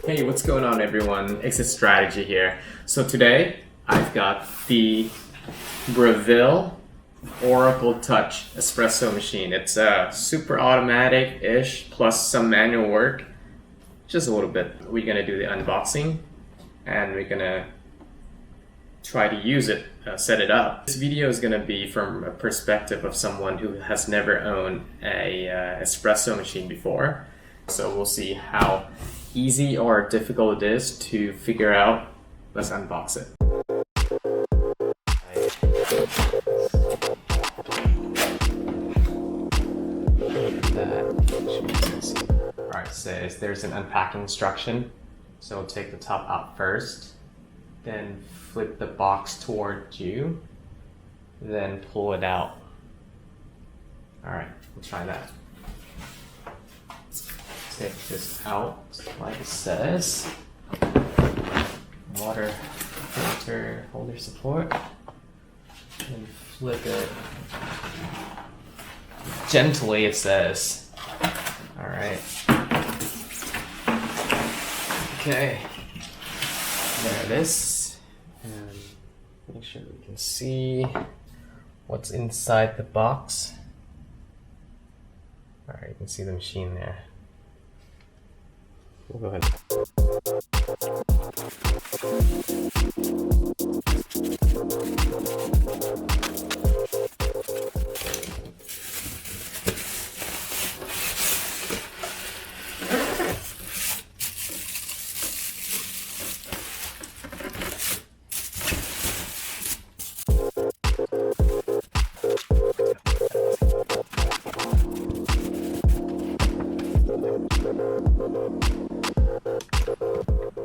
Hey, what's going on everyone? It's a strategy here. So today I've got the Breville Oracle Touch espresso machine. It's super automatic-ish plus some manual work. Just a little bit. We're gonna do the unboxing and we're gonna try to use it, set it up. This video is gonna be from a perspective of someone who has never owned a espresso machine before. So we'll see how easy or difficult it is to figure out. Let's unbox it. Alright, so there's an unpacking instruction. So take the top out first, then flip the box toward you, then pull it out. Alright, we'll try that. Take this out like it says. Water filter holder support. And flip it. Gently it says. Alright. Okay. There it is. And make sure we can see what's inside the box. Alright, you can see the machine there. We'll go ahead.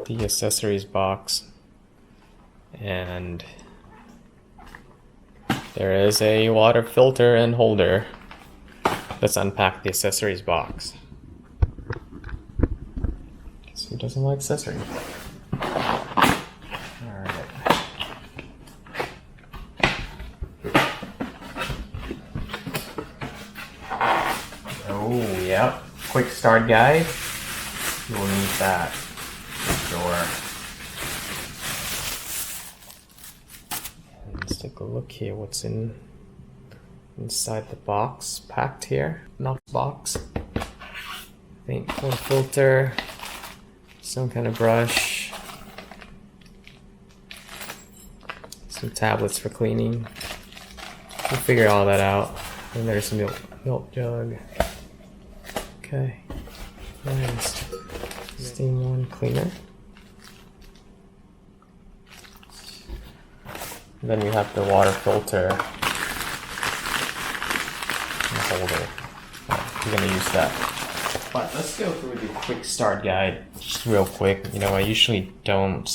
The accessories box, and there is a water filter and holder. Let's unpack the accessories box. Guess who doesn't like accessories? Alright. Oh, yep. Quick start guide. You will need that. Sure. Let's take a look here. What's inside the box? Packed here. Not box. I think one filter, some kind of brush, some tablets for cleaning. We'll figure all that out. And there's some milk jug. Okay. Nice. Steam one cleaner. Then we have the water filter and holder. We're gonna use that. But let's go through the quick start guide just real quick. You know, I usually don't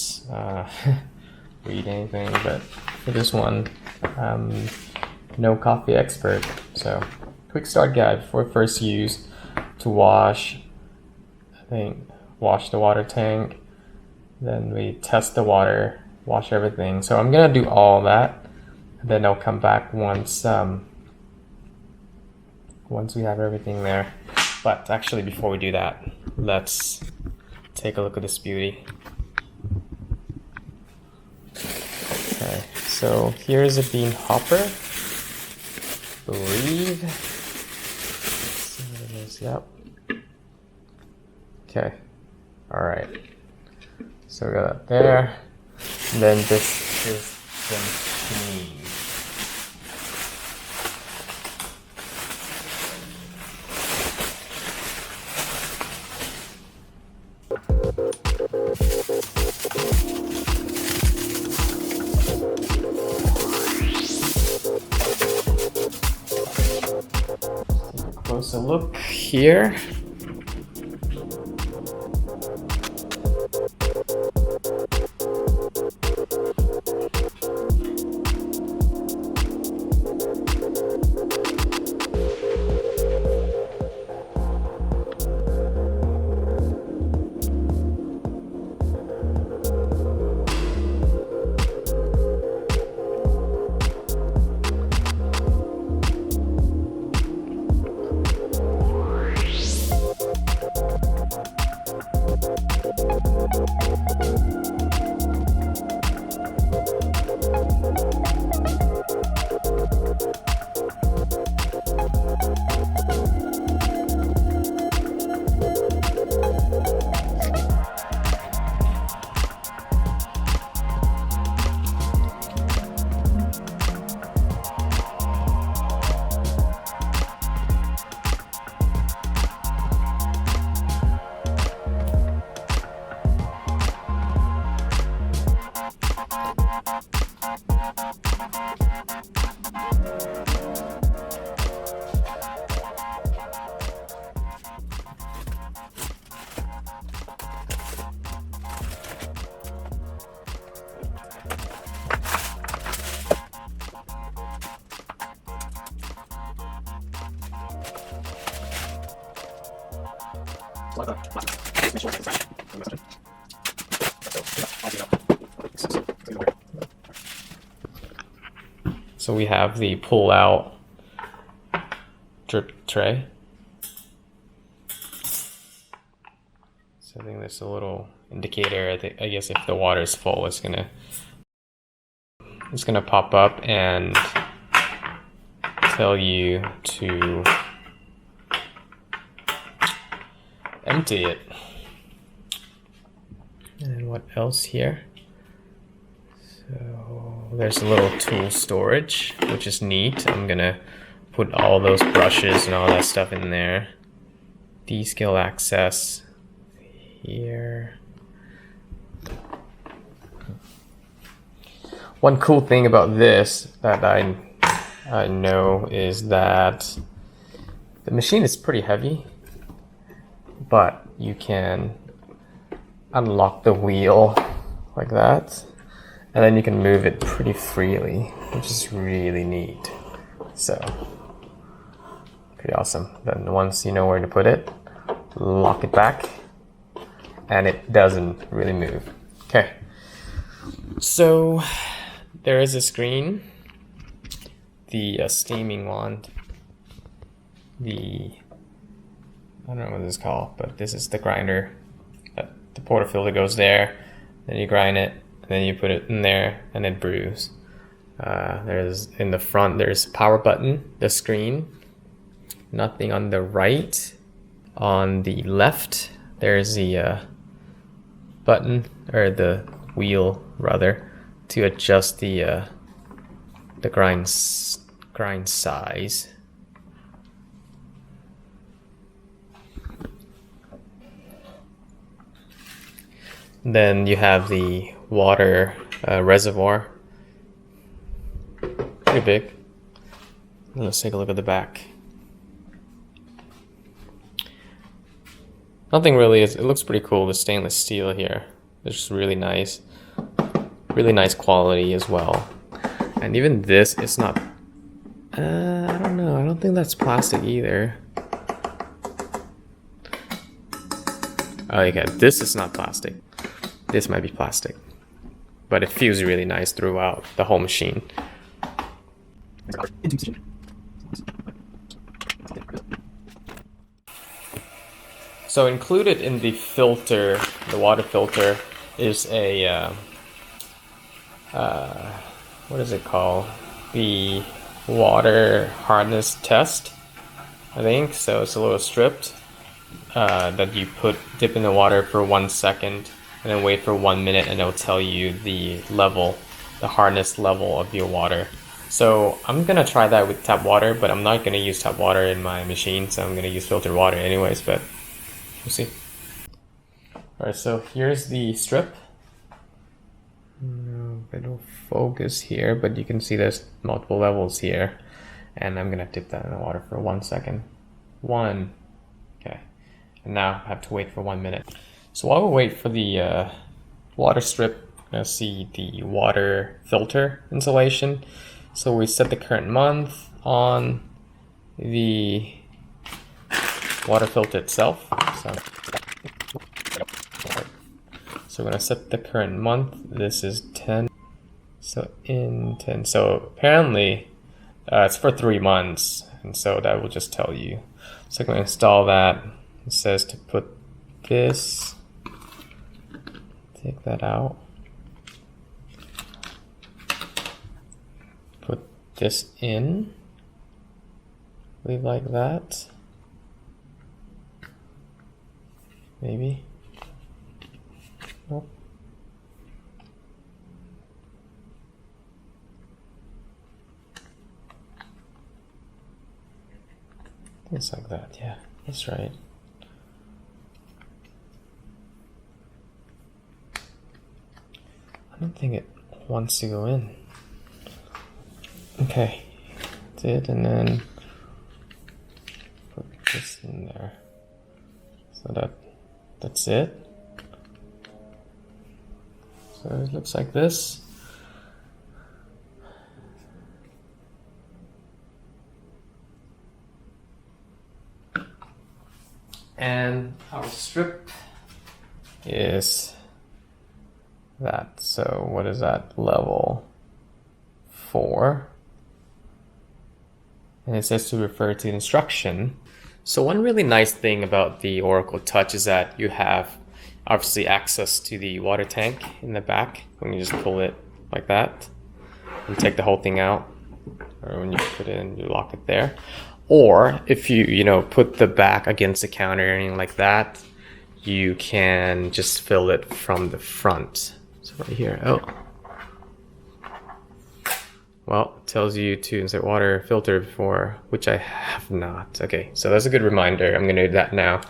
read anything, but for this one, no coffee expert. So, quick start guide for first use to wash. I think wash the water tank. Then we test the water. Wash everything. So I'm gonna do all that, and then I'll come back once we have everything there. But actually, before we do that, let's take a look at this beauty. Okay, so here's a bean hopper. I believe. Let's see what it is. Yep. Okay. All right. So we got that there. And then this is the machine. Closer look here. So we have the pull-out drip tray. So I think there's a little indicator. I guess if the water is full, it's gonna pop up and tell you to empty it. And what else here? So there's a little tool storage, which is neat. I'm gonna put all those brushes and all that stuff in there. D-scale access here. One cool thing about this that I know is that the machine is pretty heavy, but you can unlock the wheel like that, and then you can move it pretty freely, which is really neat. So, pretty awesome. Then once you know where to put it, lock it back, and it doesn't really move. Okay, so there is a screen, the steaming wand, I don't know what this is called, but this is the grinder. The portafilter goes there, then you grind it, and then you put it in there, and it brews. There's in the front, there's power button, the screen, nothing on the right. On the left, there's the button, or the wheel rather, to adjust the grind size. Then you have the water reservoir, pretty big. Let's take a look at the back. Nothing really it looks pretty cool. The stainless steel here, it's just really nice quality as well. And even this is not, I don't know, I don't think that's plastic either. Oh, okay, this is not plastic. This might be plastic, but it feels really nice throughout the whole machine. So included in the filter, the water filter, is a what is it called? The water hardness test, I think. So it's a little stripped that you dip in the water for 1 second and then wait for 1 minute, and it'll tell you the level, the hardness level of your water. So I'm gonna try that with tap water, but I'm not gonna use tap water in my machine, so I'm gonna use filtered water anyways, but we'll see. Alright, so here's the strip. No, it'll focus here, but you can see there's multiple levels here. And I'm gonna dip that in the water for 1 second. Okay. And now I have to wait for 1 minute. So while we wait for the water strip, we're gonna see the water filter installation. So we set the current month on the water filter itself. So we're gonna set the current month. This is 10. So in 10. So apparently it's for 3 months, and so that will just tell you. So I'm gonna install that. It says to put this. Take that out. Put this in. Leave like that. Maybe. Nope. It's like that, yeah, that's right. I don't think it wants to go in. Okay, did, and then put this in there. So that's it. So it looks like this. And our strip is that. So what is that? Level 4. And it says to refer to instruction. So one really nice thing about the Oracle Touch is that you have obviously access to the water tank in the back. When you just pull it like that, you take the whole thing out, or when you put it in, you lock it there. Or if you put the back against the counter or anything like that, you can just fill it from the front. So right here, well, it tells you to insert water filter before, which I have not. Okay, so that's a good reminder. I'm gonna do that now.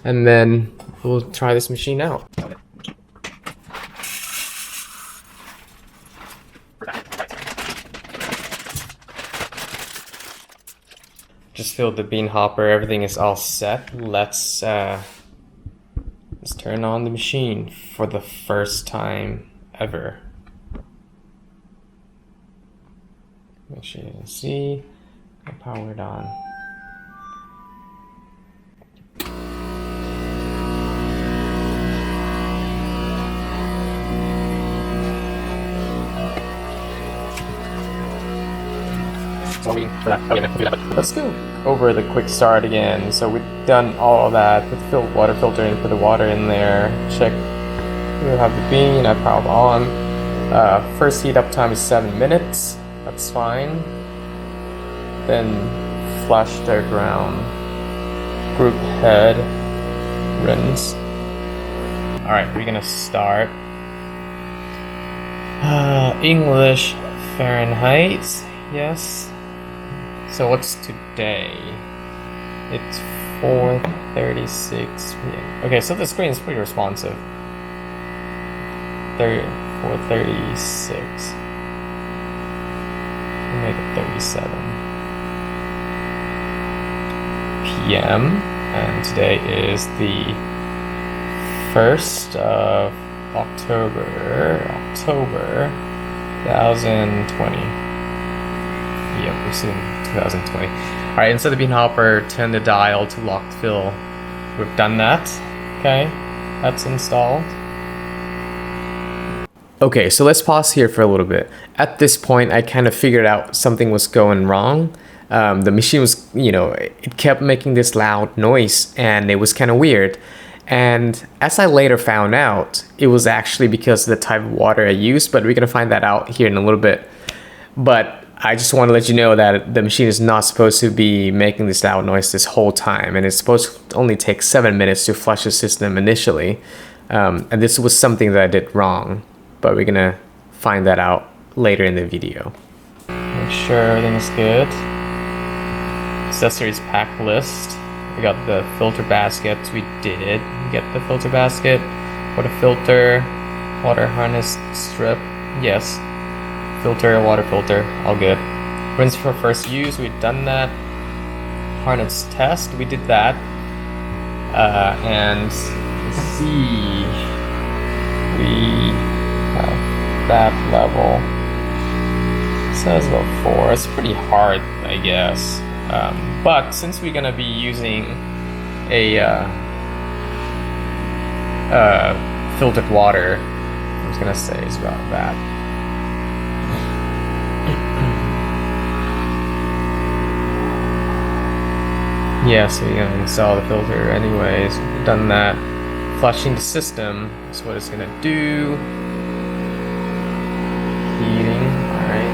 And then we'll try this machine out. Just filled the bean hopper, everything is all set. Let's turn on the machine for the first time ever. Make sure you can see. I'll power it on. Let's go over the quick start again. So we've done all of that with the water filter and put the water in there. Check. We'll have the bean. I powered on. First heat up time is 7 minutes. That's fine. Then flush the ground. Group head. Rinse. Alright, we're gonna start. English Fahrenheit. Yes. So what's today? It's 4:36 p.m. Okay, so the screen is pretty responsive. 4:36. Make it 37 p.m. and today is the 1st of October 2020. Yep, we're soon 2020. Alright, inside the bean hopper, turn the dial to locked fill. We've done that. Okay, that's installed. Okay, so let's pause here for a little bit. At this point, I kind of figured out something was going wrong. The machine was, it kept making this loud noise and it was kind of weird. And as I later found out, it was actually because of the type of water I used, but we're going to find that out here in a little bit. But I just want to let you know that the machine is not supposed to be making this loud noise this whole time, and it's supposed to only take 7 minutes to flush the system initially. And this was something that I did wrong, but we're gonna find that out later in the video. Make sure everything is good. Accessories pack list. We got the filter basket. We did get the filter basket. Water filter, water harness strip. Yes. Filter, water filter, all good. Rinse for first use, we've done that. Harness test, we did that. And let's see, we have that level. It says about 4. It's pretty hard, I guess. But since we're gonna be using a filtered water, I was gonna say it's about that. Yeah, so you're gonna install the filter anyways. We've done that. Flushing the system is what it's gonna do. Heating, alright.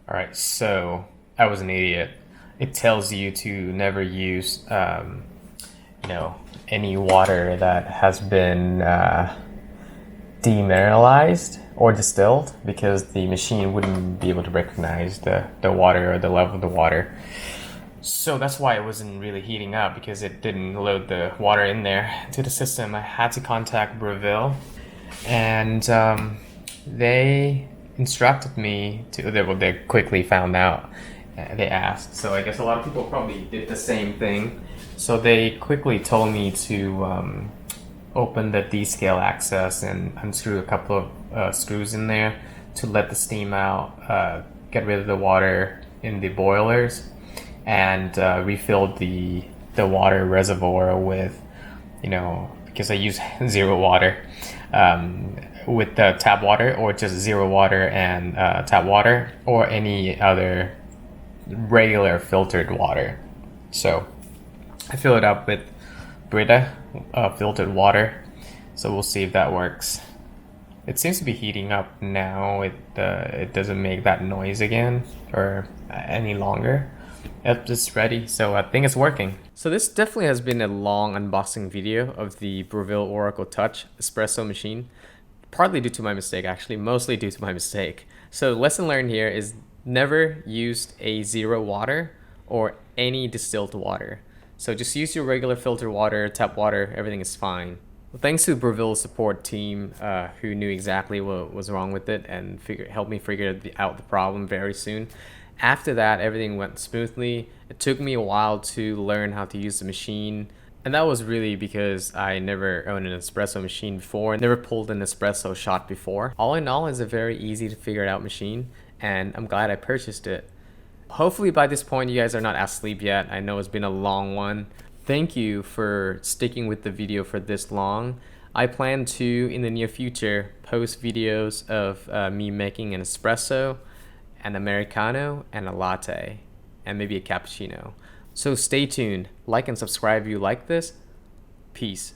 Alright, so I was an idiot. It tells you to never use any water that has been demineralized or distilled, because the machine wouldn't be able to recognize the water or the level of the water. So that's why it wasn't really heating up, because it didn't load the water in there to the system. I had to contact Breville, and they instructed me to, they quickly found out. They asked, so I guess a lot of people probably did the same thing. So they quickly told me to open the D-scale access and unscrew a couple of screws in there to let the steam out, get rid of the water in the boilers, and refill the water reservoir with, because I use zero water, with the tap water, or just zero water and tap water, or any other regular filtered water. So I fill it up with Brita filtered water. So we'll see if that works. It seems to be heating up now. It doesn't make that noise again or any longer. It's ready, so I think it's working. So this definitely has been a long unboxing video of the Breville Oracle Touch espresso machine. Partly due to my mistake, actually, mostly due to my mistake. So lesson learned here is never use a zero water or any distilled water. So just use your regular filtered water, tap water, everything is fine. Well, thanks to Breville's support team who knew exactly what was wrong with it and helped me figure out the problem very soon. After that, everything went smoothly. It took me a while to learn how to use the machine. And that was really because I never owned an espresso machine before, never pulled an espresso shot before. All in all, it's a very easy to figure out machine, and I'm glad I purchased it. Hopefully by this point you guys are not asleep yet. I know it's been a long one. Thank you for sticking with the video for this long. I plan to, in the near future, post videos of me making an espresso, an Americano, and a latte, and maybe a cappuccino. So stay tuned, like and subscribe if you like this. Peace.